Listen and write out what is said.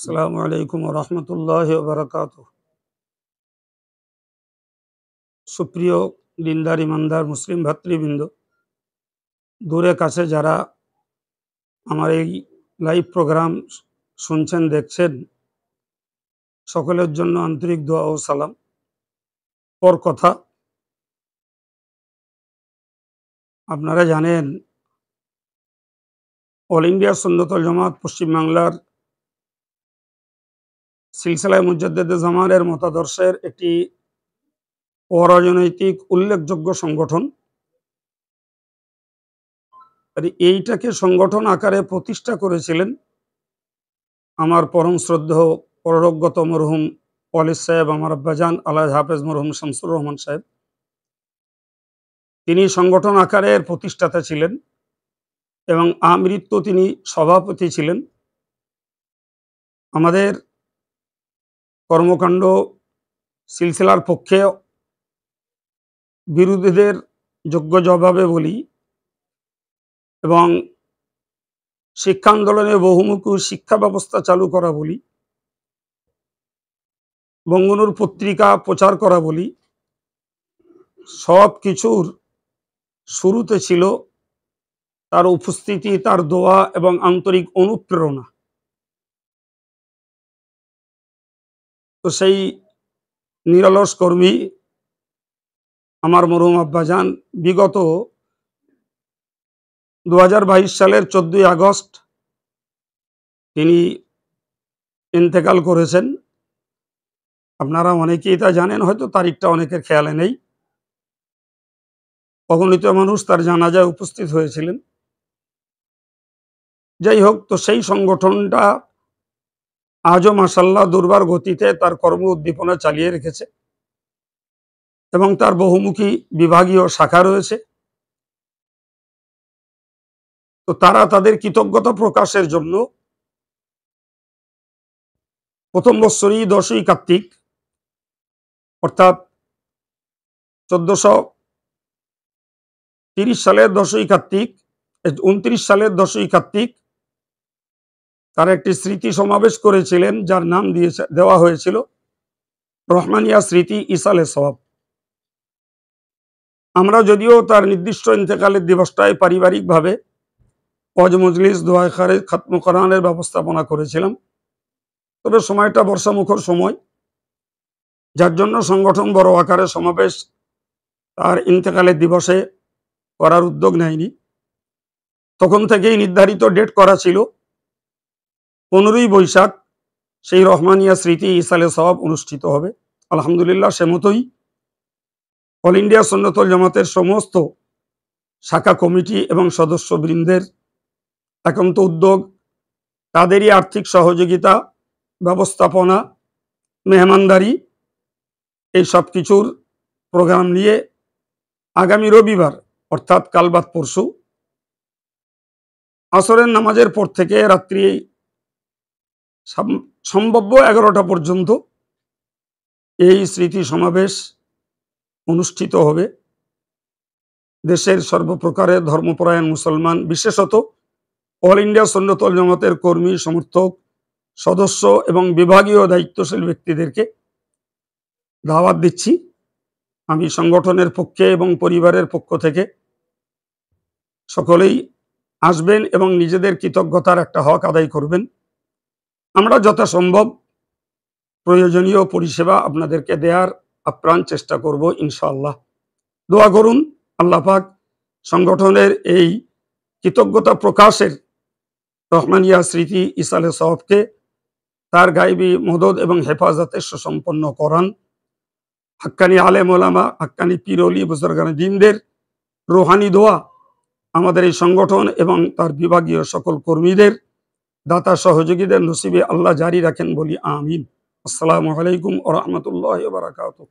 আসসালামু আলাইকুম ওয়া রাহমাতুল্লাহি ওয়া বারাকাতুহু। সুপ্রিয় দিনদার ইমানদার মুসলিম ভাতৃবৃন্দ, দূরে কাছে যারা আমার এই লাইভ প্রোগ্রাম শুনছেন দেখছেন, সকলের জন্য আন্তরিক দোয়া ও সালাম। পর কথা, আপনারা জানেন অল ইন্ডিয়া সুন্নাতুল জামাত পশ্চিমবাংলার সিলসিলায়ে মুজাদ্দেদে জামানের মতাদর্শের একটি অরাজনৈতিক উল্লেখযোগ্য সংগঠন। এইটাকে সংগঠন আকারে প্রতিষ্ঠা করেছিলেন আমার পরম শ্রদ্ধেয় পরলোকগত মরহুম ওয়ালিদ সাহেব, আমার আব্বাজান আল্লাহ হাফেজ মরহুম শামসুর রহমান সাহেব। তিনি সংগঠন আকারের প্রতিষ্ঠাতা ছিলেন এবং আমৃত্যু তিনি সভাপতি ছিলেন। আমাদের কর্মকাণ্ড সিলসিলার পক্ষে বিরোধীদের যোগ্য জবাবে বলি এবং শিক্ষা আন্দোলনে বহুমুখী শিক্ষা ব্যবস্থা চালু করা বলি, বঙ্গনুর পত্রিকা প্রচার করা বলি, সব কিছুর শুরুতে ছিল তার উপস্থিতি, তার দোয়া এবং আন্তরিক অনুপ্রেরণা। তো সেই নিরলস কর্মী আমার মরহুম আব্বাজান বিগত 2022 সালের 14ই আগস্ট তিনি ইন্তেকাল করেছেন। আপনারা অনেকেই তা জানেন, হয়তো তারিখটা অনেকের খেয়ালে নেই। অগণিত মানুষ তার জানাজায় উপস্থিত হয়েছিলেন। যাই হোক, তো সেই সংগঠনটা আজও মাশাআল্লাহ দুর্বার গতিতে তার কর্ম উদ্দীপনা চালিয়ে রেখেছে এবং তার বহুমুখী বিভাগীয় শাখা রয়েছে। তো তারা তাদের কৃতজ্ঞতা প্রকাশের জন্য প্রথম বৎসরই 10ই কার্তিক অর্থাৎ 1430 সালের 10ই কার্তিক, 29 সালের 10ই কার্তিক তার একটি স্মৃতি সমাবেশ করেছিলেন, যার নাম দেওয়া হয়েছিল রহমানিয়া স্মৃতি ইসালে সওয়াব। আমরা যদিও তার নির্দিষ্ট ইন্তেকালের দিবসটায় পারিবারিকভাবে ওয়াজ মজলিস, দোয়া খারেজ, খাতম কোরআনের ব্যবস্থাপনা করেছিলাম, তবে সময়টা বর্ষামুখর সময়, যার জন্য সংগঠন বড় আকারে সমাবেশ তার ইন্তেকালের দিবসে করার উদ্যোগ নেয়নি। তখন থেকেই নির্ধারিত ডেট করা ছিল 15ই বৈশাখ সেই রহমানিয়া স্মৃতি ইসালে সওয়াব অনুষ্ঠিত হবে। আলহামদুলিল্লাহ, সে মতোই অল ইন্ডিয়া সুন্নাতুল জামাতের সমস্ত শাখা কমিটি এবং সদস্যবৃন্দের একান্ত উদ্যোগ, তাদেরই আর্থিক সহযোগিতা, ব্যবস্থাপনা, মেহমানদারি, এই সব কিছুর প্রোগ্রাম নিয়ে আগামী রবিবার অর্থাৎ কাল বাদ পরশু আসরের নামাজের পর থেকে রাত্রি সম্ভাব্য 11টা পর্যন্ত এই স্মৃতি সমাবেশ অনুষ্ঠিত হবে। দেশের সর্বপ্রকারের ধর্মপরায়ণ মুসলমান, বিশেষত অল ইন্ডিয়া সুন্নাতুল জামাতের কর্মী, সমর্থক, সদস্য এবং বিভাগীয় দায়িত্বশীল ব্যক্তিদেরকে দাওয়াত দিচ্ছি। আমি সংগঠনের পক্ষে এবং পরিবারের পক্ষ থেকে সকলেই আসবেন এবং নিজেদের কৃতজ্ঞতার একটা হক আদায় করবেন। আমরা যথাসম্ভব প্রয়োজনীয় পরিষেবা আপনাদেরকে দেওয়ার আপ্রাণ চেষ্টা করব ইনশাআল্লাহ। দোয়া করুন আল্লাহ পাক সংগঠনের এই কৃতজ্ঞতা প্রকাশের রহমানিয়া স্মৃতি ইসালে সওয়াবকে তার গায়বী মদদ এবং হেফাজতে সুসম্পন্ন করান। হাক্কানি আলেম ওলামা, হাক্কানি পীর ওলি বুজুর্গানে দ্বীনদের রুহানি দোয়া আমাদের এই সংগঠন এবং তার বিভাগীয় সকল কর্মীদের, দাতা সহযোগীদের নসিবে আল্লাহ জারি রাখেন বলি আমিন। আসসালামু আলাইকুম ওয়া রাহমাতুল্লাহি ওয়া বারাকাতুহু।